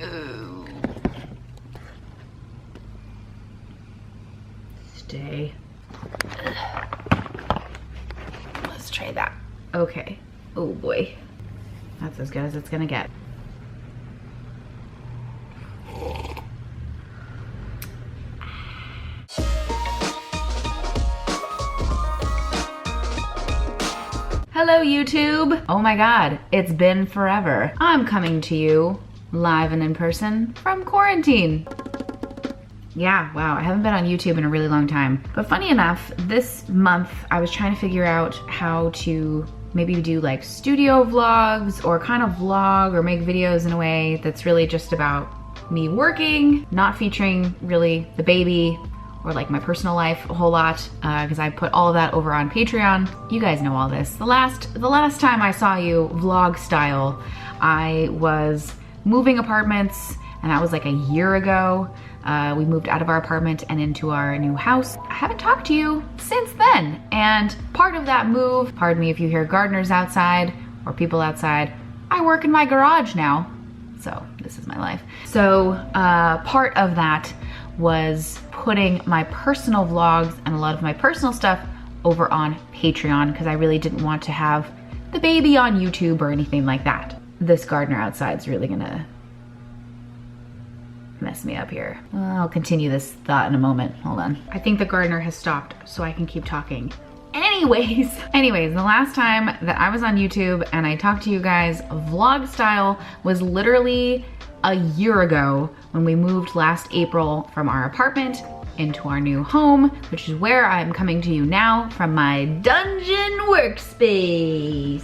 Ooh. Stay. Let's try that. Okay. Oh boy. That's as good as it's gonna get. Hello YouTube! Oh my god, it's been forever. I'm coming to you live and in person from quarantine. Yeah, wow, I haven't been on YouTube in a really long time. But funny enough, this month I was trying to figure out how to maybe do like studio vlogs or kind of vlog or make videos in a way that's really just about me working, not featuring really the baby or like my personal life a whole lot, because I put all of that over on Patreon. You guys know all this. The last time I saw you vlog style, I was moving apartments, and that was like a year ago. We moved out of our apartment and into our new house. I haven't talked to you since then, and part of that move, pardon me if you hear gardeners outside or people outside, I work in my garage now, so this is my life. So part of that was putting my personal vlogs and a lot of my personal stuff over on Patreon, because I really didn't want to have the baby on YouTube or anything like that. This gardener outside's really gonna mess me up here. I'll continue this thought in a moment. Hold on. I think the gardener has stopped, so I can keep talking. Anyways, the last time that I was on YouTube and I talked to you guys vlog style was literally a year ago when we moved last April from our apartment into our new home, which is where I'm coming to you now from my dungeon workspace.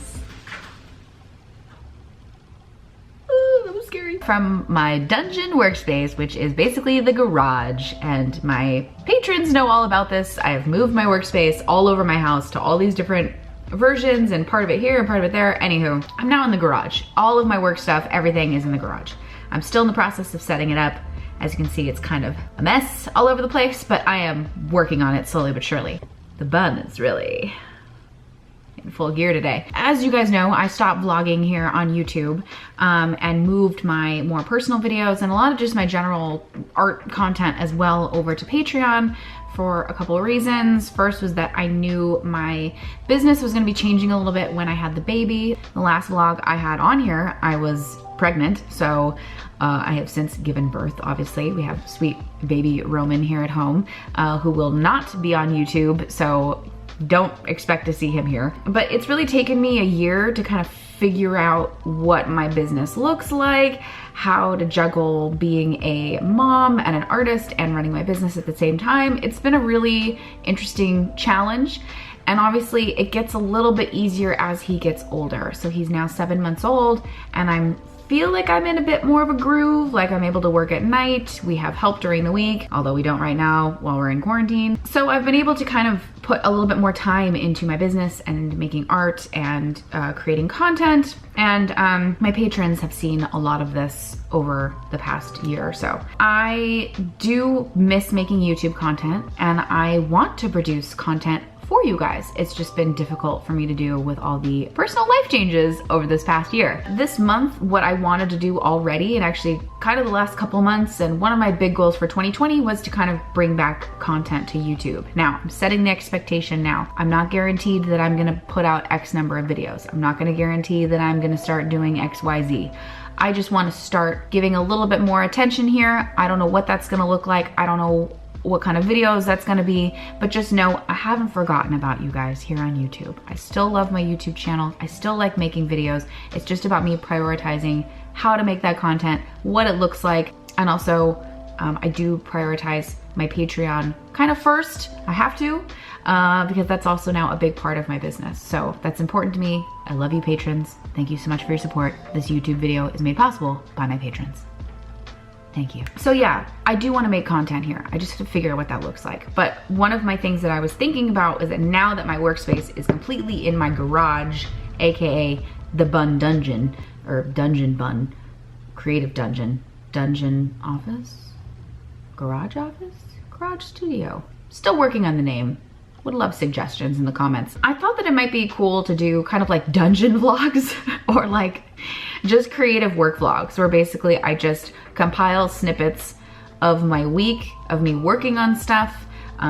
Ooh, that was scary. From my dungeon workspace, which is basically the garage, and my patrons know all about this. I have moved my workspace all over my house to all these different versions, and part of it here and part of it there. Anywho, I'm now in the garage. All of my work stuff, everything is in the garage. I'm still in the process of setting it up. As you can see, it's kind of a mess all over the place, but I am working on it slowly but surely. The bun is really in full gear today. As you guys know, I stopped vlogging here on YouTube and moved my more personal videos and a lot of just my general art content as well over to Patreon for a couple of reasons. First was that I knew my business was gonna be changing a little bit when I had the baby. The last vlog I had on here, I was pregnant, so I have since given birth, obviously. We have sweet baby Roman here at home, who will not be on YouTube, so don't expect to see him here. But it's really taken me a year to kind of figure out what my business looks like, how to juggle being a mom and an artist and running my business at the same time. It's been a really interesting challenge. And obviously it gets a little bit easier as he gets older. So he's now 7 months old, and I feel like I'm in a bit more of a groove, like I'm able to work at night. We have help during the week, although we don't right now while we're in quarantine. So I've been able to kind of put a little bit more time into my business and making art and creating content. And my patrons have seen a lot of this over the past year or so. I do miss making YouTube content, and I want to produce content for you guys. It's just been difficult for me to do with all the personal life changes over this past year. This month, what I wanted to do already, and actually kind of the last couple months, and one of my big goals for 2020 was to kind of bring back content to YouTube. Now, I'm setting the expectation now. I'm not guaranteed that I'm gonna put out X number of videos. I'm not gonna guarantee that I'm gonna start doing XYZ. I just wanna start giving a little bit more attention here. I don't know what that's gonna look like. I don't know what kind of videos that's gonna be, but just know I haven't forgotten about you guys here on YouTube. I still love my YouTube channel. I still like making videos. It's just about me prioritizing how to make that content, what it looks like, and also I do prioritize my Patreon kind of first. I have to, because that's also now a big part of my business. So that's important to me. I love you patrons. Thank you so much for your support. This YouTube video is made possible by my patrons. Thank you. So yeah, I do want to make content here. I just have to figure out what that looks like. But one of my things that I was thinking about is that now that my workspace is completely in my garage, AKA the Bun Dungeon, or Dungeon Bun, Creative Dungeon, Dungeon Office, Garage Office, Garage Studio. Still working on the name. Would love suggestions in the comments. I thought that it might be cool to do kind of like dungeon vlogs or like just creative work vlogs where basically I just compile snippets of my week, of me working on stuff,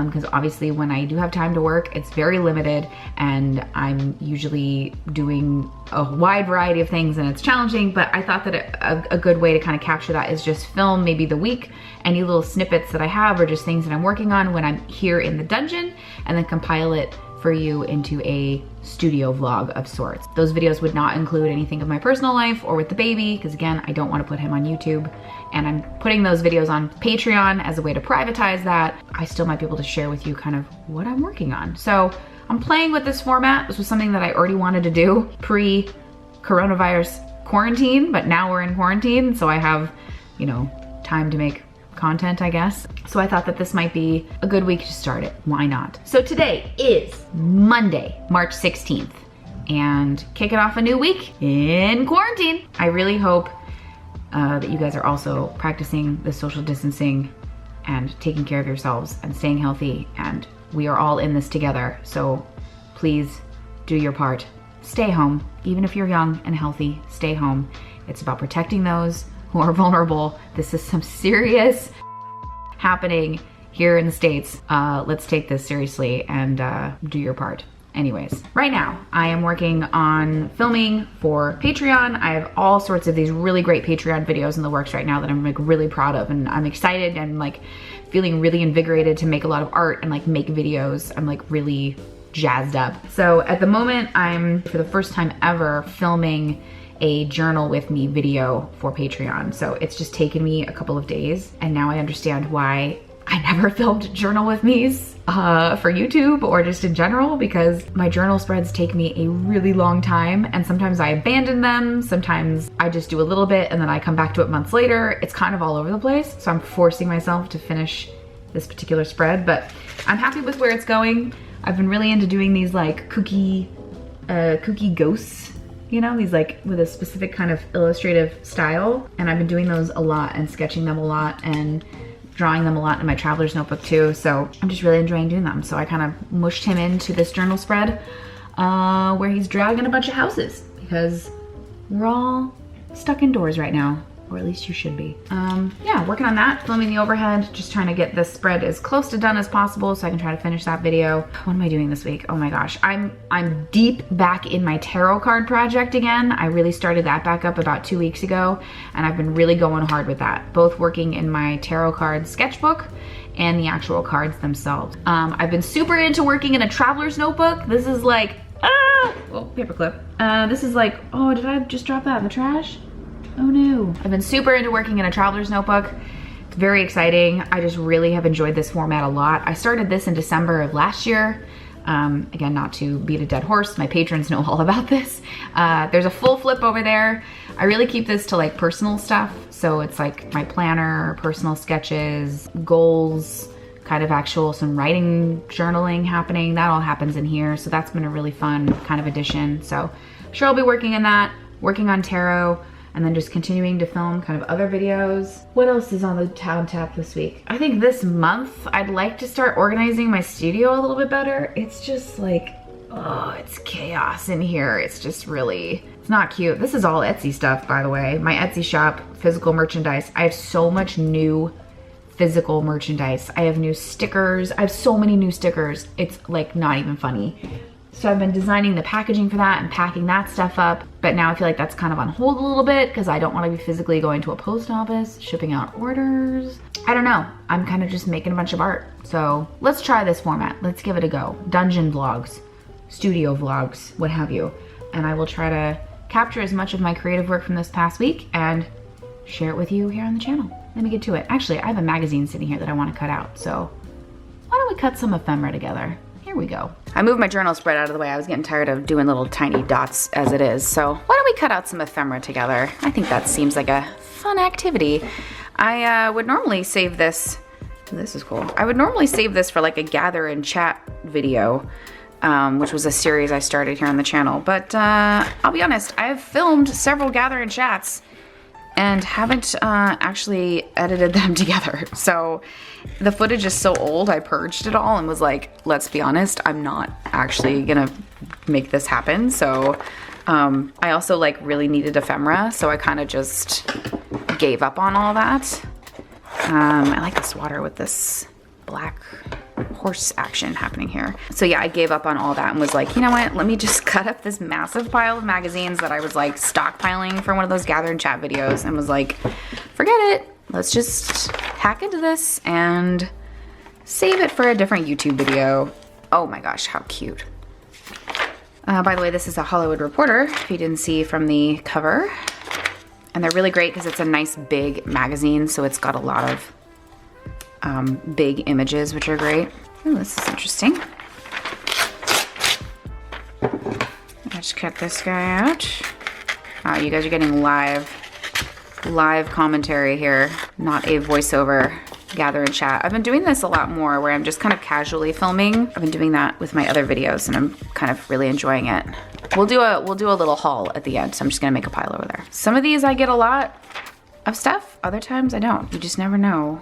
because obviously when I do have time to work, it's very limited and I'm usually doing a wide variety of things and it's challenging, but I thought that a good way to kind of capture that is just film maybe the week, any little snippets that I have or just things that I'm working on when I'm here in the dungeon, and then compile it for you into a studio vlog of sorts. Those videos would not include anything of my personal life or with the baby, because again, I don't want to put him on YouTube, and I'm putting those videos on Patreon as a way to privatize that. I still might be able to share with you kind of what I'm working on. So I'm playing with this format. This was something that I already wanted to do pre-coronavirus quarantine, but now we're in quarantine, so I have, you know, time to make content, I guess. So I thought that this might be a good week to start it. Why not? So today is Monday, March 16th, and kicking off a new week in quarantine. I really hope that you guys are also practicing the social distancing and taking care of yourselves and staying healthy, and we are all in this together. So please do your part. Stay home. Even if you're young and healthy, stay home. It's about protecting those who are vulnerable. This is some serious happening here in the States. Let's take this seriously and do your part. Anyways, right now I am working on filming for Patreon. I have all sorts of these really great Patreon videos in the works right now that I'm like really proud of, and I'm excited and like feeling really invigorated to make a lot of art and like make videos. I'm like really jazzed up. So at the moment I'm, for the first time ever, filming a journal with me video for Patreon. So it's just taken me a couple of days, and now I understand why I never filmed journal with me's for YouTube or just in general, because my journal spreads take me a really long time, and sometimes I abandon them, sometimes I just do a little bit and then I come back to it months later. It's kind of all over the place, so I'm forcing myself to finish this particular spread, but I'm happy with where it's going. I've been really into doing these like cookie ghosts, you know, these like with a specific kind of illustrative style, and I've been doing those a lot and sketching them a lot and drawing them a lot in my traveler's notebook too, so I'm just really enjoying doing them. So I kind of mushed him into this journal spread where he's dragging a bunch of houses, because we're all stuck indoors right now, or at least you should be. Yeah, working on that, filming the overhead, just trying to get this spread as close to done as possible so I can try to finish that video. What am I doing this week? Oh my gosh, I'm deep back in my tarot card project again. I really started that back up about 2 weeks ago, and I've been really going hard with that, both working in my tarot card sketchbook and the actual cards themselves. I've been super into working in a traveler's notebook. This is like, well, paperclip. This is like, oh, did I just drop that in the trash? Oh no. I've been super into working in a traveler's notebook. It's very exciting. I just really have enjoyed this format a lot. I started this in December of last year. Again, not to beat a dead horse, my patrons know all about this. There's a full flip over there. I really keep this to like personal stuff. So it's like my planner, personal sketches, goals, kind of actual some writing, journaling happening. That all happens in here. So that's been a really fun kind of addition. So sure, I'll be working on that, working on tarot, and then just continuing to film kind of other videos. What else is on the tap this week? I think this month, I'd like to start organizing my studio a little bit better. It's just like, oh, it's chaos in here. It's just really, it's not cute. This is all Etsy stuff, by the way. My Etsy shop, physical merchandise. I have so much new physical merchandise. I have new stickers. I have so many new stickers. It's like not even funny. So I've been designing the packaging for that and packing that stuff up, but now I feel like that's kind of on hold a little bit because I don't want to be physically going to a post office, shipping out orders. I don't know. I'm kind of just making a bunch of art. So let's try this format. Let's give it a go. Dungeon vlogs, studio vlogs, what have you. And I will try to capture as much of my creative work from this past week and share it with you here on the channel. Let me get to it. Actually, I have a magazine sitting here that I want to cut out. So why don't we cut some ephemera together? Here we go. I moved my journal spread out of the way. I was getting tired of doing little tiny dots as it is. So why don't we cut out some ephemera together? I think that seems like a fun activity. I would normally save this. This is cool. I would normally save this for like a gather and chat video, which was a series I started here on the channel. But I'll be honest, I've filmed several gather and chats and haven't actually edited them together. So the footage is so old, I purged it all and was like, let's be honest, I'm not actually gonna make this happen. So I also like really needed ephemera, so I kind of just gave up on all that. I like this water with this black horse action happening here. So yeah, I gave up on all that and was like, you know what, let me just cut up this massive pile of magazines that I was like stockpiling for one of those gather and chat videos, and was like, forget it, let's just hack into this and save it for a different YouTube video. Oh my gosh, how cute. By the way, this is a Hollywood Reporter, if you didn't see from the cover. And they're really great because it's a nice big magazine, so it's got a lot of big images, which are great. Ooh, this is interesting. Let's cut this guy out. Wow, you guys are getting live commentary here, not a voiceover gather and chat. I've been doing this a lot more where I'm just kind of casually filming. I've been doing that with my other videos and I'm kind of really enjoying it. We'll do a little haul at the end, so I'm just gonna make a pile over there. Some of these I get a lot of stuff, other times I don't. You just never know.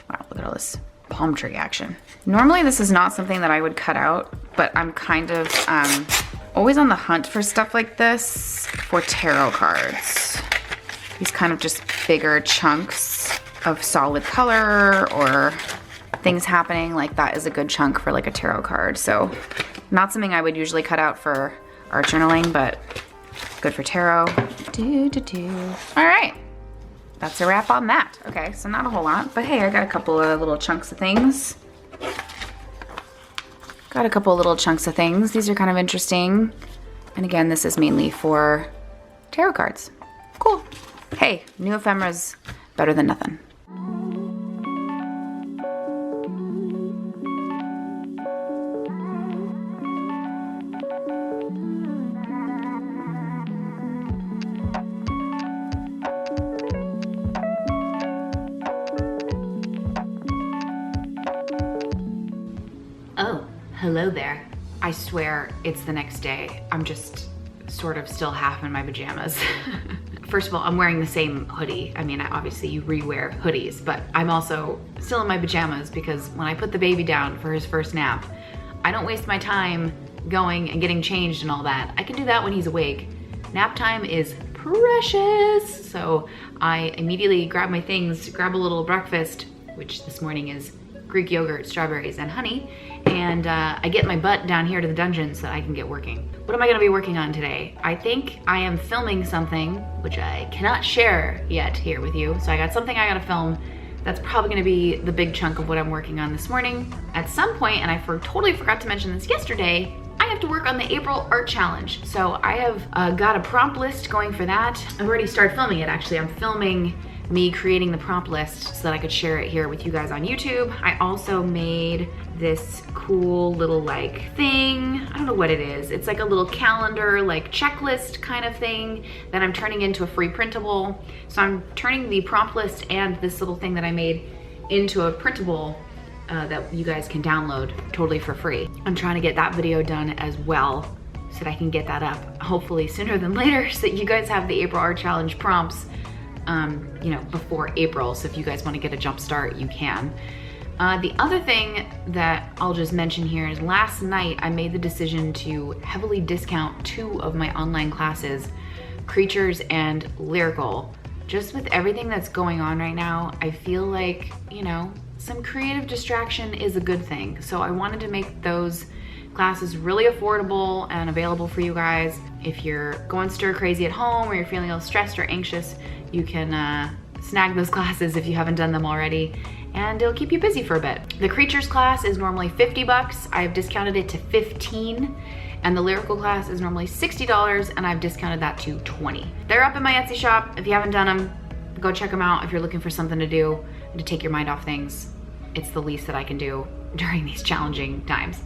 Wow, look at all this palm tree action. Normally this is not something that I would cut out, but I'm kind of always on the hunt for stuff like this for tarot cards. These kind of just bigger chunks of solid color or things happening, like that is a good chunk for like a tarot card. So not something I would usually cut out for art journaling, but good for tarot. All right, that's a wrap on that. Okay, so not a whole lot, but hey, I got a couple of little chunks of things. These are kind of interesting. And again, this is mainly for tarot cards. Cool. Hey, new ephemera's better than nothing. Oh, hello there. I swear it's the next day. I'm just sort of still half in my pajamas. First of all, I'm wearing the same hoodie. I mean, obviously you re-wear hoodies, but I'm also still in my pajamas because when I put the baby down for his first nap, I don't waste my time going and getting changed and all that. I can do that when he's awake. Nap time is precious. So I immediately grab my things, grab a little breakfast, which this morning is Greek yogurt, strawberries, and honey, and I get my butt down here to the dungeon so that I can get working. What am I gonna be working on today? I think I am filming something, which I cannot share yet here with you. So I got something I gotta film. That's probably gonna be the big chunk of what I'm working on this morning. At some point, and I totally forgot to mention this yesterday, I have to work on the April art challenge. So I have got a prompt list going for that. I've already started filming it, actually. I'm filming me creating the prompt list so that I could share it here with you guys on YouTube. I also made this cool little like thing. I don't know what it is. It's like a little calendar, like checklist kind of thing that I'm turning into a free printable. So I'm turning the prompt list and this little thing that I made into a printable that you guys can download totally for free. I'm trying to get that video done as well so that I can get that up hopefully sooner than later so that you guys have the April art challenge prompts you know, before April. So if you guys want to get a jump start, you can. The other thing that I'll just mention here is last night I made the decision to heavily discount 2 of my online classes, Creatures and Lyrical. Just with everything that's going on right now, I feel like, you know, some creative distraction is a good thing. So I wanted to make those classes really affordable and available for you guys. If you're going stir crazy at home or you're feeling a little stressed or anxious, you can snag those classes if you haven't done them already, and it'll keep you busy for a bit. The Creatures class is normally 50 bucks. I've discounted it to 15, and the Lyrical class is normally $60, and I've discounted that to 20. They're up in my Etsy shop. If you haven't done them, go check them out if you're looking for something to do to take your mind off things. It's the least that I can do during these challenging times.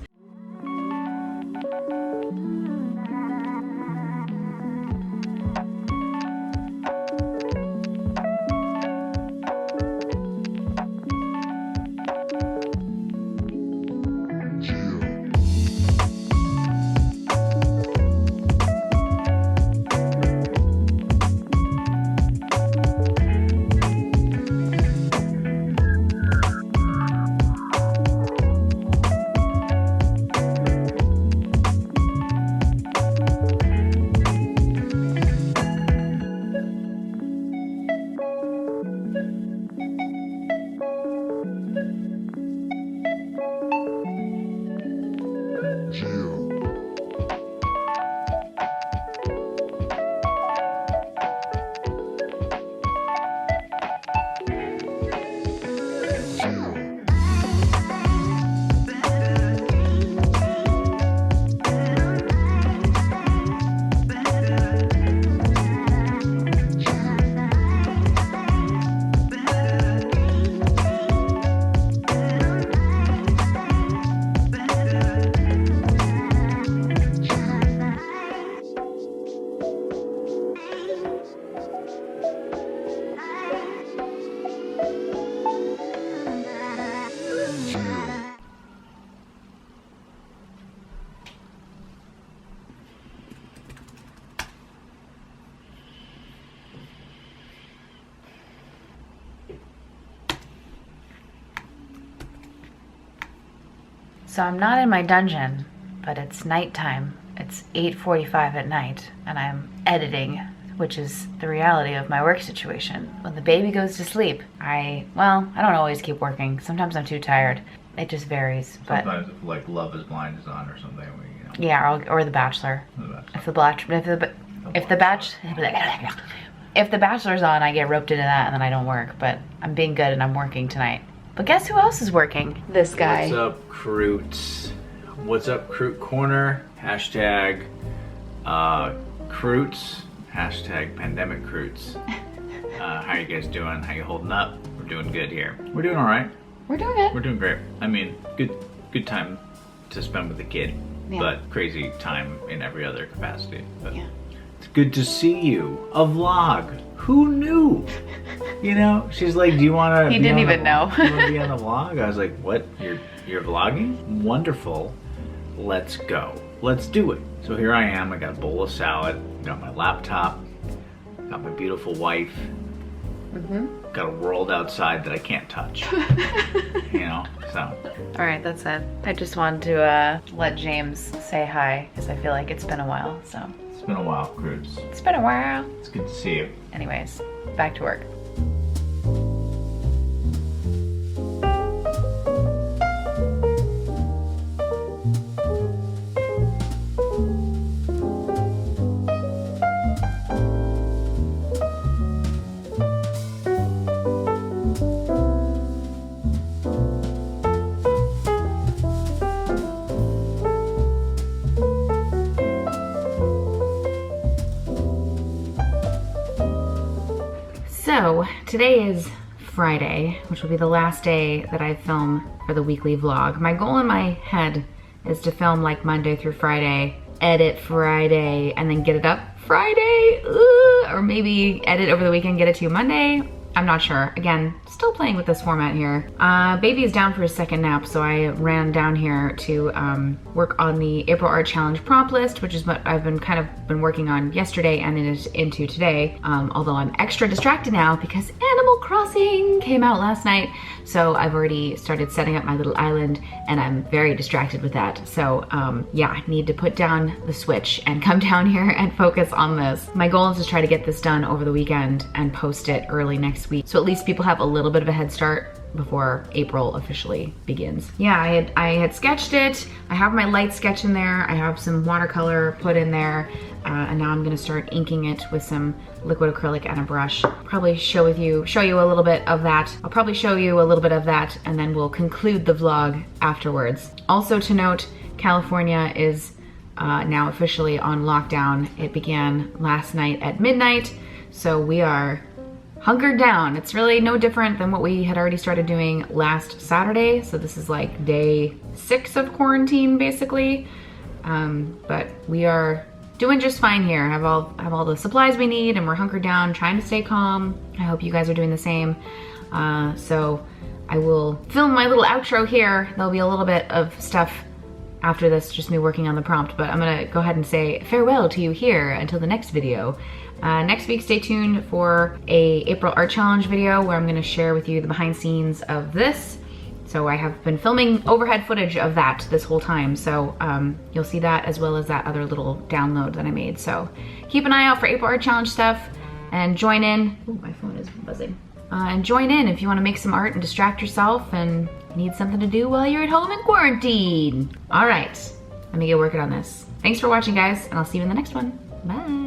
So I'm not in my dungeon, but it's nighttime. It's 8:45 at night, and I'm editing, which is the reality of my work situation. When the baby goes to sleep, I don't always keep working. Sometimes I'm too tired. It just varies. Sometimes if like Love is Blind is on or something, yeah, or The Bachelor. If The Bachelor's on, I get roped into that and then I don't work. But I'm being good and I'm working tonight. But guess who else is working? This guy. What's up, Crouts? What's up, Croot Corner? Hashtag Crouts. Hashtag Pandemic Crouts. How you guys doing? How you holding up? We're doing good here. We're doing all right. We're doing good. We're doing great. I mean, good time to spend with the kid, yeah. But crazy time in every other capacity. But yeah. It's good to see you. A vlog. Who knew? You know, she's like, do you want to? He didn't even know. Do you want to be on the vlog? I was like, what? You're vlogging? Wonderful. Let's go. Let's do it. So here I am. I got a bowl of salad. Got my laptop. Got my beautiful wife. Got a world outside that I can't touch. You know, so. All right, that's it. I just wanted to let James say hi because I feel like it's been a while, so. It's been a while, Cruz. It's been a while. It's good to see you. Anyways, back to work. So today is Friday, which will be the last day that I film for the weekly vlog. My goal in my head is to film like Monday through Friday, edit Friday, and then get it up Friday, or maybe edit over the weekend, get it to you Monday. I'm not sure. Again, still playing with this format here. Baby is down for his second nap, so I ran down here to work on the April Art Challenge prompt list, which is what I've been working on yesterday and into today. Although I'm extra distracted now because Animal Crossing came out last night, so I've already started setting up my little island, and I'm very distracted with that. So yeah, I need to put down the Switch and come down here and focus on this. My goal is to try to get this done over the weekend and post it early next week, so at least people have a little bit of a head start before April officially begins. Yeah, I had sketched it. I have my light sketch in there. I have some watercolor put in there, and now I'm gonna start inking it with some liquid acrylic and a brush. Probably show you a little bit of that. I'll probably show you a little bit of that, and then we'll conclude the vlog afterwards. Also to note, California is now officially on lockdown. It began last night at midnight, so we are hunkered down. It's really no different than what we had already started doing last Saturday. So this is like day 6 of quarantine, basically. But we are doing just fine here. Have all the supplies we need, and we're hunkered down, trying to stay calm. I hope you guys are doing the same. So I will film my little outro here. There'll be a little bit of stuff after this, just me working on the prompt, but I'm gonna go ahead and say farewell to you here until the next video. Next week, stay tuned for a April Art Challenge video where I'm gonna share with you the behind scenes of this. So I have been filming overhead footage of that this whole time, so you'll see that as well as that other little download that I made. So keep an eye out for April Art Challenge stuff and join in. Ooh, my phone is buzzing. And join in if you wanna make some art and distract yourself and need something to do while you're at home in quarantine. All right, let me get working on this. Thanks for watching, guys, and I'll see you in the next one. Bye.